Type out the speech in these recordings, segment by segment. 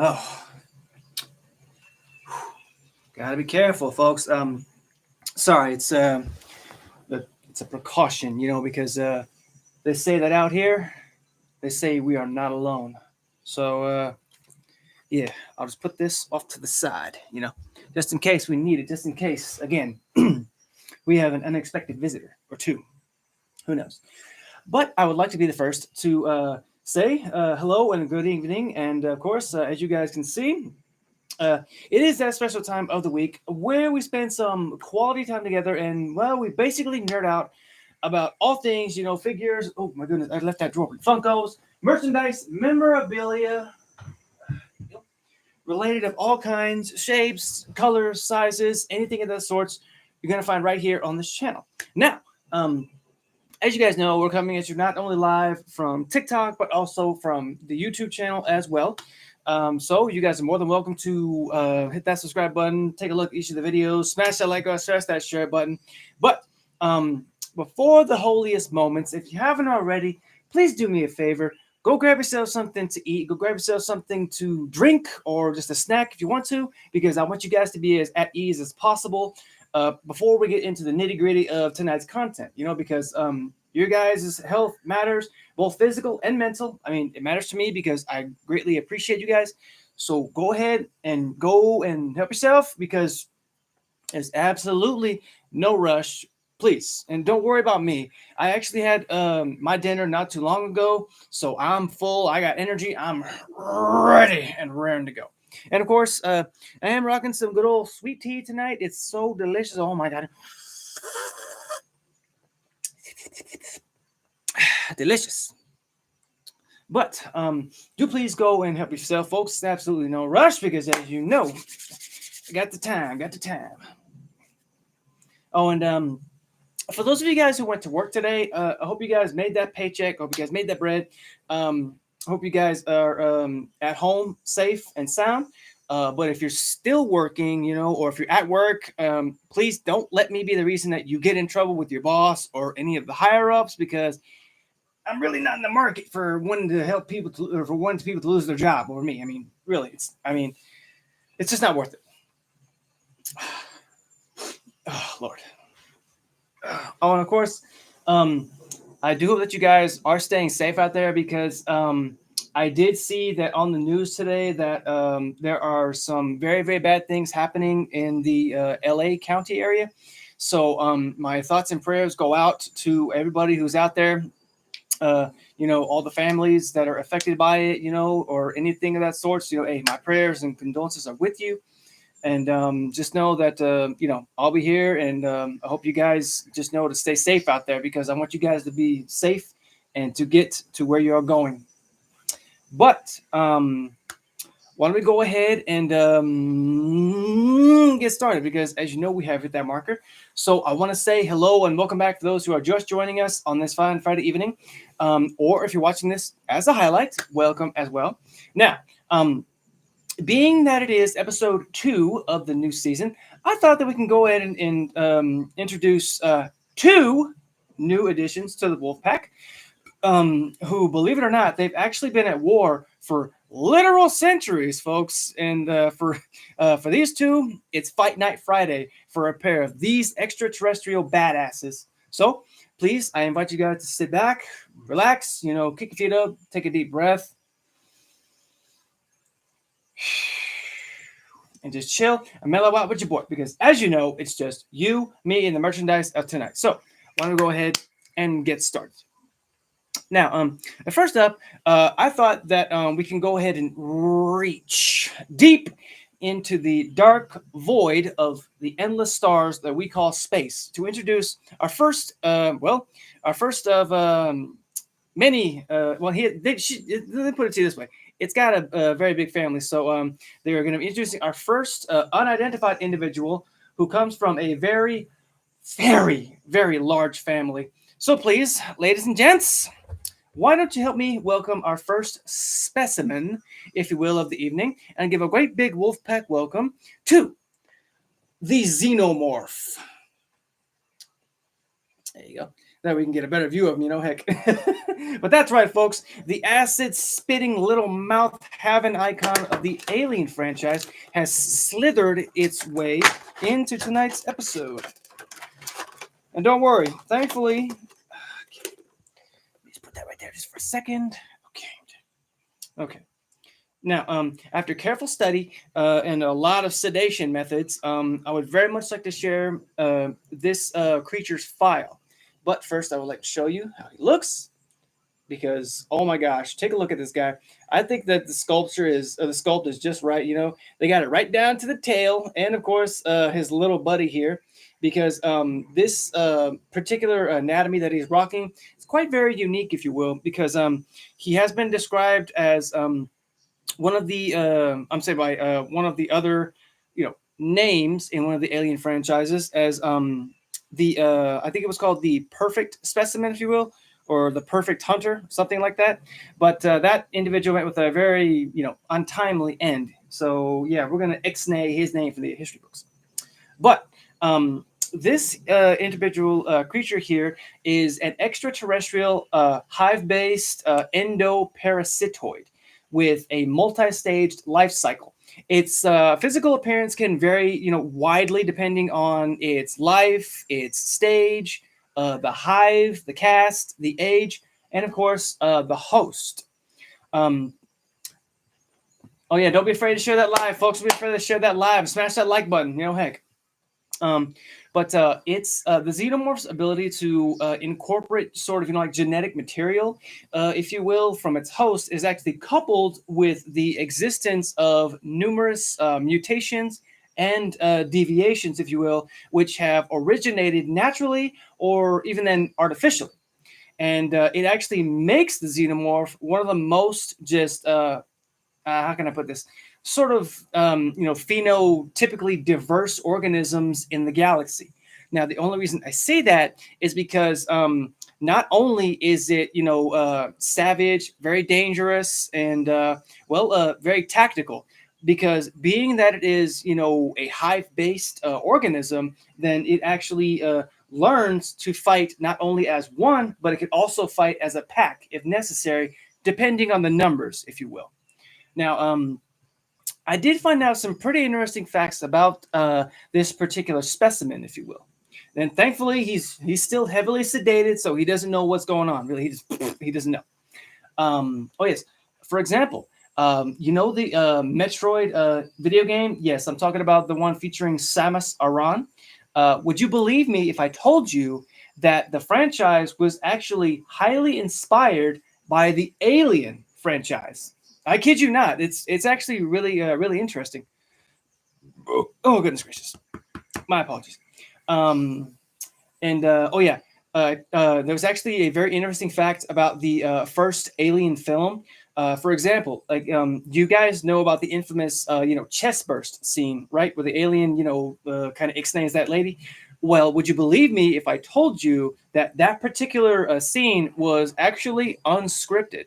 Oh, gotta be careful, folks. Sorry, it's a precaution, because they say that out here, they say we are not alone. So yeah, I'll just put this off to the side, just in case we need it, just in case again we have an unexpected visitor or two. Who knows? But I would like to be the first to say hello and good evening, and of course, as you guys can see. Uh, it is that special time of the week where we spend some quality time together and, well, we basically nerd out about all things, figures. Oh my goodness, I left that drawer. Funkos, merchandise, memorabilia, related of all kinds, shapes, colors, sizes, anything of that sorts, you're going to find right here on this channel. Now, as you guys know, we're coming at you not only live from TikTok, but also from the YouTube channel as well. So you guys are more than welcome to hit that subscribe button, take a look at each of the videos, smash that like button, smash that share button. But before the holiest moments, if you haven't already, please do me a favor. Go grab yourself something to eat. Go grab yourself something to drink or just a snack if you want to, because I want you guys to be as at ease as possible before we get into the nitty gritty of tonight's content, because your guys' health matters, both physical and mental. I mean, it matters to me because I greatly appreciate you guys. So go ahead and go and help yourself because there's absolutely no rush. Please, and don't worry about me. I actually had my dinner not too long ago, so I'm full. I got energy. I'm ready and raring to go. And of course, I am rocking some good old sweet tea tonight. It's so delicious. Oh my god, delicious. But do please go and help yourself, folks. Absolutely no rush because, as you know, I got the time. Got the time. Oh, and for those of you guys who went to work today, I hope you guys made that paycheck. I hope you guys made that bread. I hope you guys are at home, safe and sound. But if you're still working, or if you're at work, please don't let me be the reason that you get in trouble with your boss or any of the higher ups because I'm really not in the market for wanting to help people or for wanting people to lose their job over me. I mean, really, it's just not worth it. Oh, Lord. Oh, and of course, I do hope that you guys are staying safe out there because I did see that on the news today that there are some very, very bad things happening in the LA County area. So my thoughts and prayers go out to everybody who's out there. All the families that are affected by it, or anything of that sort. So, hey, my prayers and condolences are with you. And just know that, I'll be here. And I hope you guys just know to stay safe out there because I want you guys to be safe and to get to where you're going. But why don't we go ahead and get started? Because as you know, we have hit that marker. So I want to say hello and welcome back to those who are just joining us on this fine Friday evening. Or if you're watching this as a highlight, welcome as well. Now, being that it is episode 2 of the new season, I thought that we can go ahead and introduce 2 new additions to the Wolfpack. Who, believe it or not, they've actually been at war for literal centuries, folks. And for these 2, it's Fight Night Friday for a pair of these extraterrestrial badasses. So please, I invite you guys to sit back, relax, kick your feet up, take a deep breath, and just chill and mellow out with your boy. Because as you know, it's just you, me, and the merchandise of tonight. So why don't we go ahead and get started? Now, first up, I thought that we can go ahead and reach deep into the dark void of the endless stars that we call space to introduce our first, our first of many. Let me put it to you this way: it's got a very big family, so they are going to be introducing our first unidentified individual who comes from a very, very, very large family. So please, ladies and gents, why don't you help me welcome our first specimen, if you will, of the evening, and give a great big Wolfpack welcome to the Xenomorph. There you go. That we can get a better view of them, heck. But that's right, folks. The acid spitting little mouth having icon of the Alien franchise has slithered its way into tonight's episode. And don't worry, thankfully, let's put that right there just for a second. Okay. Now, after careful study and a lot of sedation methods, I would very much like to share this creature's file. But first, I would like to show you how he looks, because oh my gosh, take a look at this guy. I think that the sculpt is just right. They got it right down to the tail, and of course, his little buddy here, because this particular anatomy that he's rocking is quite very unique, if you will, because he has been described as one of the I'm saying by one of the other names in one of the Alien franchises as the I think it was called the perfect specimen, if you will, or the perfect hunter, something like that. But that individual went with a very untimely end. So yeah, we're gonna ixnay his name from the history books. But this individual creature here is an extraterrestrial hive-based endoparasitoid with a multi-staged life cycle. Its physical appearance can vary, widely depending on its life, its stage, the hive, the caste, the age, and of course the host. Oh yeah, don't be afraid to share that live, folks. Don't be afraid to share that live. Smash that like button. Heck. But it's the xenomorph's ability to incorporate sort of like genetic material, if you will, from its host is actually coupled with the existence of numerous mutations and deviations, if you will, which have originated naturally or even then artificially. And it actually makes the xenomorph one of the most just how can I put this? Sort of, phenotypically diverse organisms in the galaxy. Now, the only reason I say that is because not only is it, savage, very dangerous, and very tactical. Because being that it is, a hive-based organism, then it actually learns to fight not only as one, but it can also fight as a pack if necessary, depending on the numbers, if you will. Now, I did find out some pretty interesting facts about this particular specimen, if you will. And thankfully, he's still heavily sedated, so he doesn't know what's going on. Really, he doesn't know. Oh yes, for example, the Metroid video game? Yes, I'm talking about the one featuring Samus Aran. Would you believe me if I told you that the franchise was actually highly inspired by the Alien franchise? I kid you not. It's actually really really interesting. Oh goodness gracious! My apologies. And oh yeah, there was actually a very interesting fact about the first Alien film. For example, like you guys know about the infamous chest burst scene, right? Where the alien kind of ixnays that lady. Well, would you believe me if I told you that that particular scene was actually unscripted?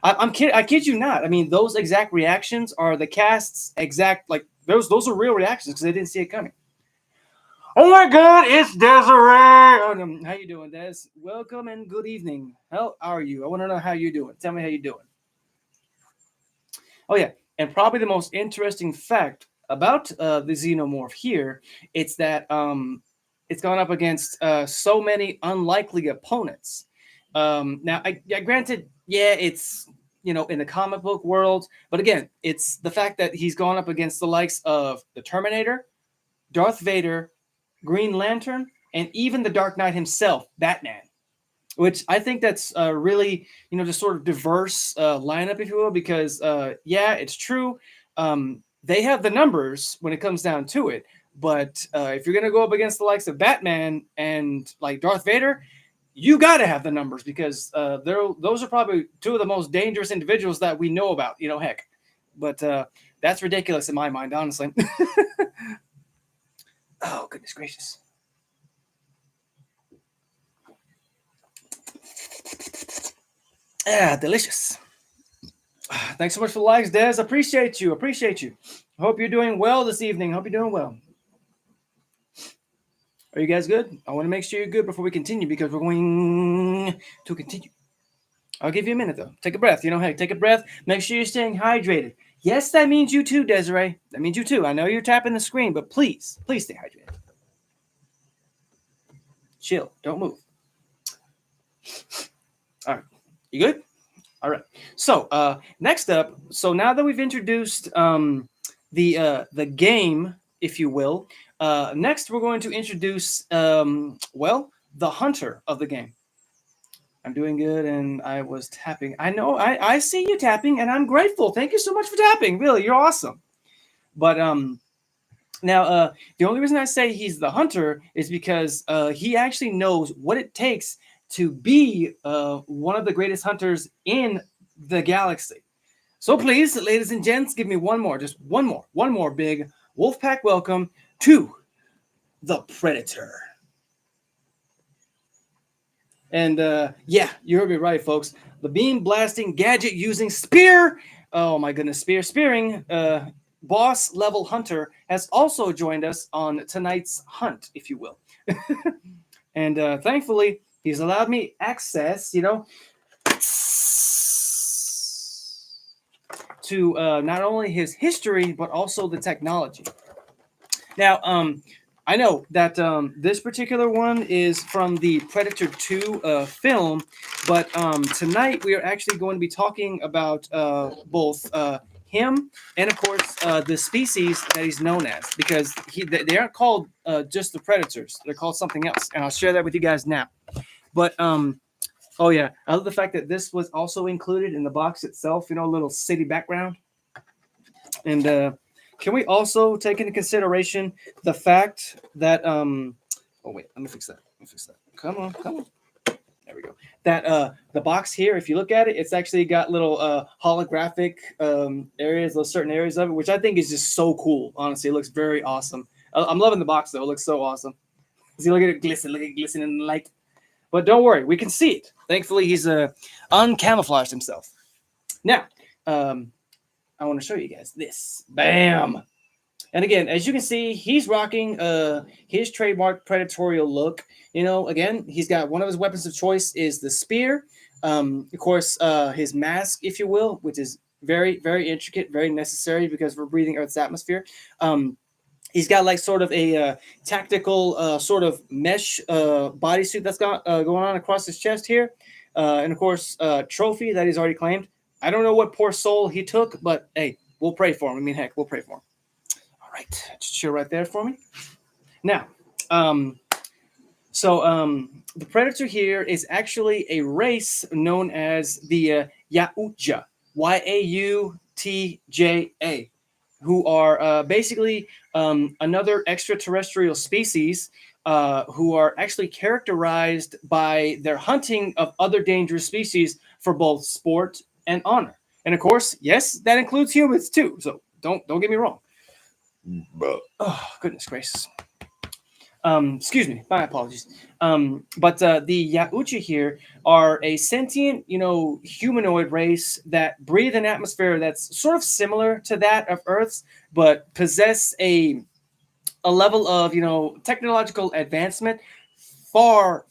I'm kid. I kid you not. I mean, those exact reactions are the cast's exact like those are real reactions because they didn't see it coming. Oh my God, it's Desiree. Oh, how you doing, Des? Welcome and good evening. How are you? I want to know how you're doing. Tell me how you're doing. Oh yeah, and probably the most interesting fact about the xenomorph here, it's that it's gone up against so many unlikely opponents. Now, granted, yeah, it's in the comic book world, but again, it's the fact that he's gone up against the likes of the Terminator, Darth Vader, Green Lantern, and even the Dark Knight himself, Batman. Which I think that's really, just sort of diverse lineup, if you will, because yeah, it's true. They have the numbers when it comes down to it. But if you're going to go up against the likes of Batman and like Darth Vader, you got to have the numbers because those are probably two of the most dangerous individuals that we know about, heck. But that's ridiculous in my mind, honestly. Oh, goodness gracious. Yeah, delicious. Thanks so much for the likes, Des. Appreciate you. Appreciate you. Hope you're doing well this evening. Hope you're doing well. Are you guys good? I want to make sure you're good before we continue because we're going to continue. I'll give you a minute though. Take a breath. Hey, take a breath. Make sure you're staying hydrated. Yes, that means you too, Desiree. That means you too. I know you're tapping the screen, but please stay hydrated. Chill. Don't move. All right. You good? All right. So next up, so now that we've introduced the game, if you will, next we're going to introduce the hunter of the game. I'm doing good, and I was tapping. I know I see you tapping, and I'm grateful. Thank you so much for tapping. Really, you're awesome. But now the only reason I say he's the hunter is because he actually knows what it takes to be one of the greatest hunters in the galaxy. So please, ladies and gents, give me just one more big Wolfpack welcome to the Predator. And yeah, you heard me right, folks. The beam blasting, gadget using, spear. Oh my goodness, spearing. Boss level hunter has also joined us on tonight's hunt, if you will. And thankfully, he's allowed me access, to not only his history but also the technology. Now, I know that this particular one is from the Predator 2 film, but tonight we are actually going to be talking about both him and, of course, the species that he's known as, because they aren't called just the Predators. They're called something else, and I'll share that with you guys now. But, oh yeah, I love the fact that this was also included in the box itself, a little city background. And can we also take into consideration the fact that oh wait, let me fix that. Come on. There we go. That the box here, if you look at it, it's actually got little holographic areas, those certain areas of it, which I think is just so cool. Honestly, it looks very awesome. I'm loving the box though. It looks so awesome. See, look at it glisten, in the light. But don't worry, we can see it. Thankfully, he's uncamouflaged himself. Now, I want to show you guys this. Bam! And again, as you can see, he's rocking his trademark predatorial look. Again, he's got one of his weapons of choice is the spear. Of course, his mask, if you will, which is very, very intricate, very necessary because we're breathing Earth's atmosphere. He's got like sort of a tactical sort of mesh bodysuit that's got going on across his chest here. And of course, trophy that he's already claimed. I don't know what poor soul he took, but hey, we'll pray for him. I mean, heck, we'll pray for him. All right, just chill right there for me. Now, the Predator here is actually a race known as the Yautja, Yautja, who are basically another extraterrestrial species who are actually characterized by their hunting of other dangerous species for both sport and honor. And of course, yes, that includes humans too. So don't get me wrong. Oh, goodness gracious. Excuse me, my apologies. But the Yautja here are a sentient, humanoid race that breathe an atmosphere that's sort of similar to that of Earth's, but possess a level of, technological advancement far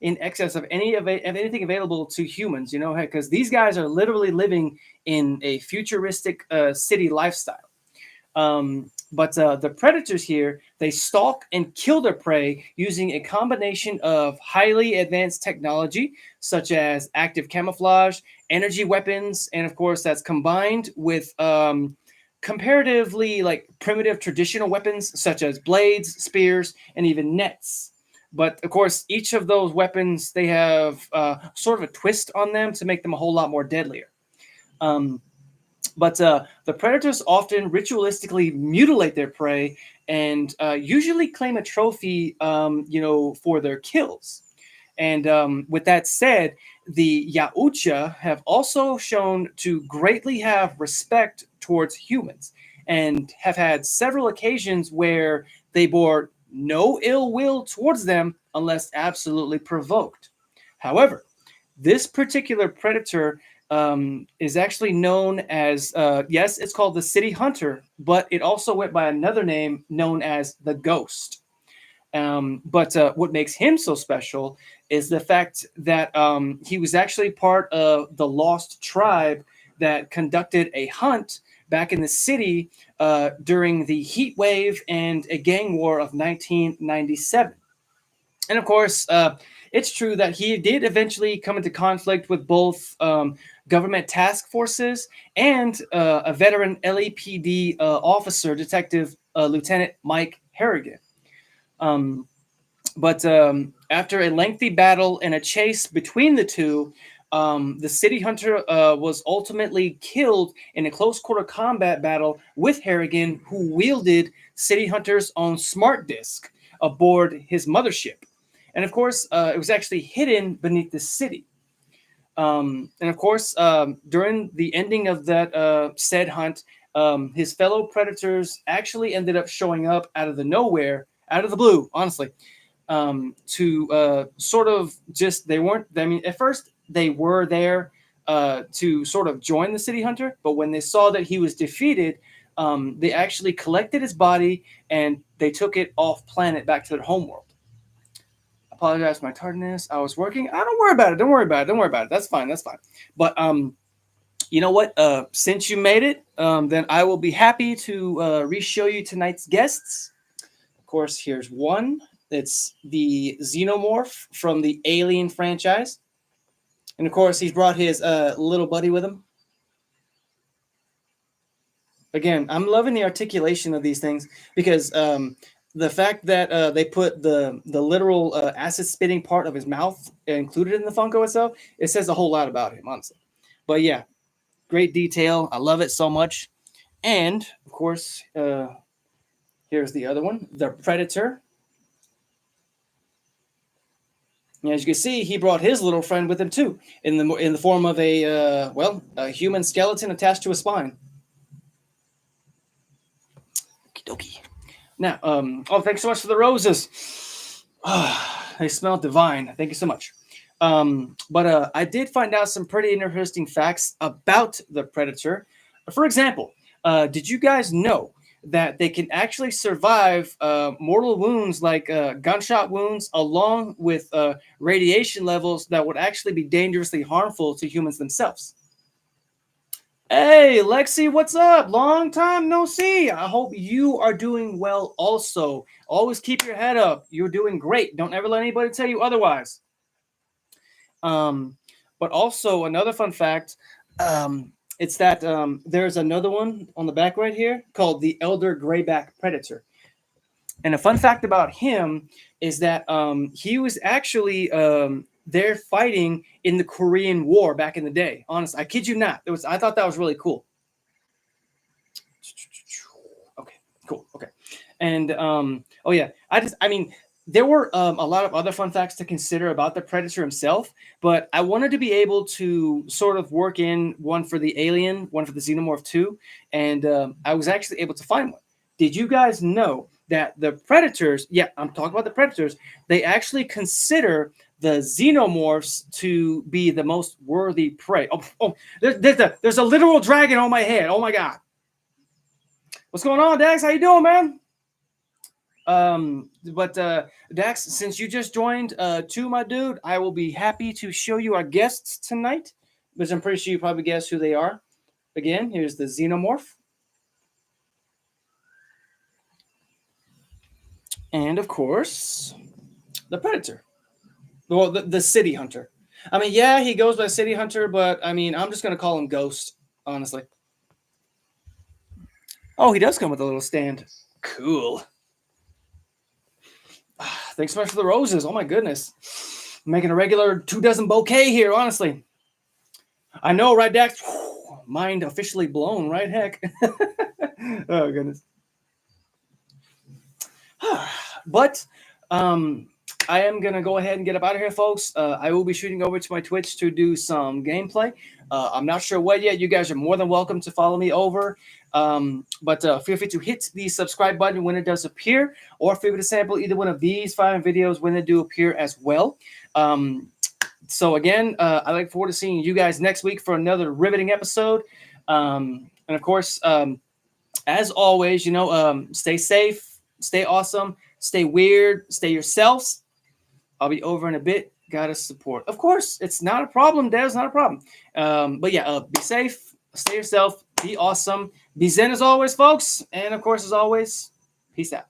in excess of anything available to humans, because these guys are literally living in a futuristic city lifestyle. But the predators here, they stalk and kill their prey using a combination of highly advanced technology, such as active camouflage, energy weapons, and of course that's combined with comparatively like primitive traditional weapons, such as blades, spears, and even nets. But of course, each of those weapons, they have sort of a twist on them to make them a whole lot more deadlier. But the predators often ritualistically mutilate their prey and usually claim a trophy, for their kills. And with that said, the Yautja have also shown to greatly have respect towards humans and have had several occasions where they bore no ill will towards them unless absolutely provoked. However, this particular predator is actually known as, yes, it's called the City Hunter, but it also went by another name known as the Ghost. But what makes him so special is the fact that he was actually part of the lost tribe that conducted a hunt back in the city during the heat wave and a gang war of 1997. And of course, it's true that he did eventually come into conflict with both government task forces and a veteran LAPD officer, Detective Lieutenant Mike Harrigan. Um, but after a lengthy battle and a chase between the two, the city hunter was ultimately killed in a close quarter combat battle with Harrigan, who wielded City Hunter's own smart disk aboard his mothership. And of course, it was actually hidden beneath the city. And of course, during the ending of that said hunt, his fellow predators actually ended up showing up out of the nowhere, out of the blue, honestly, to sort of just, they weren't, I mean, at first they were there to sort of join the city hunter, but when they saw that he was defeated, they actually collected his body and they took it off planet back to their homeworld. Apologize for my tardiness. I was working. Don't worry about it. Don't worry about it. Don't worry about it. That's fine. That's fine. But you know what? Since you made it, then I will be happy to re-show you tonight's guests. Of course, here's one. It's the Xenomorph from the Alien franchise. And of course, he's brought his little buddy with him. Again, I'm loving the articulation of these things because the fact that they put the literal acid spitting part of his mouth included in the Funko itself, it says a whole lot about him, honestly. But yeah, great detail. I love it so much. And of course, here's the other one, the Predator. And as you can see, he brought his little friend with him too, in the form of a human skeleton attached to a spine. Okie dokie. Now, thanks so much for the roses. They smell divine. Thank you so much. But I did find out some pretty interesting facts about the Predator. For example, did you guys know that they can actually survive mortal wounds like gunshot wounds, along with radiation levels that would actually be dangerously harmful to humans themselves? Hey, Lexi, what's up? Long time no see. I hope you are doing well also. Always keep your head up. You're doing great. Don't ever let anybody tell you otherwise. But also another fun fact, it's that there's another one on the back right here called the Elder Greyback Predator. And a fun fact about him is that he was actually they're fighting in the Korean War back in the day. Honestly, I kid you not. I thought that was really cool. Okay, cool. Okay. And there were a lot of other fun facts to consider about the Predator himself, but I wanted to be able to sort of work in one for the Alien, one for the Xenomorph 2, and I was actually able to find one. Did you guys know that the Predators, I'm talking about the Predators, they actually consider the Xenomorphs to be the most worthy prey? There's a literal dragon on my head. Oh my God. What's going on, Dax? How you doing, man? But Dax, since you just joined too, my dude, I will be happy to show you our guests tonight, because I'm pretty sure you probably guess who they are. Again, here's the Xenomorph. And of course, the Predator. Well, the City Hunter. I mean, yeah, he goes by City Hunter, but I mean, I'm just going to call him Ghost, honestly. Oh, he does come with a little stand. Cool. Thanks so much for the roses. Oh my goodness. I'm making a regular 24 bouquet here, honestly. I know, right, Dax? Mind officially blown, right? Heck. Oh, goodness. But I am going to go ahead and get up out of here, folks. I will be shooting over to my Twitch to do some gameplay. I'm not sure what yet. You guys are more than welcome to follow me over. But feel free to hit the subscribe button when it does appear, or feel free to sample either one of these 5 videos when they do appear as well. So again, I look forward to seeing you guys next week for another riveting episode. And of course, as always, stay safe, stay awesome, Stay weird. Stay yourselves. I'll be over in a bit. Gotta support. Of course, it's not a problem, Dev. It's not a problem. But yeah, be safe. Stay yourself. Be awesome. Be zen as always, folks. And of course, as always, peace out.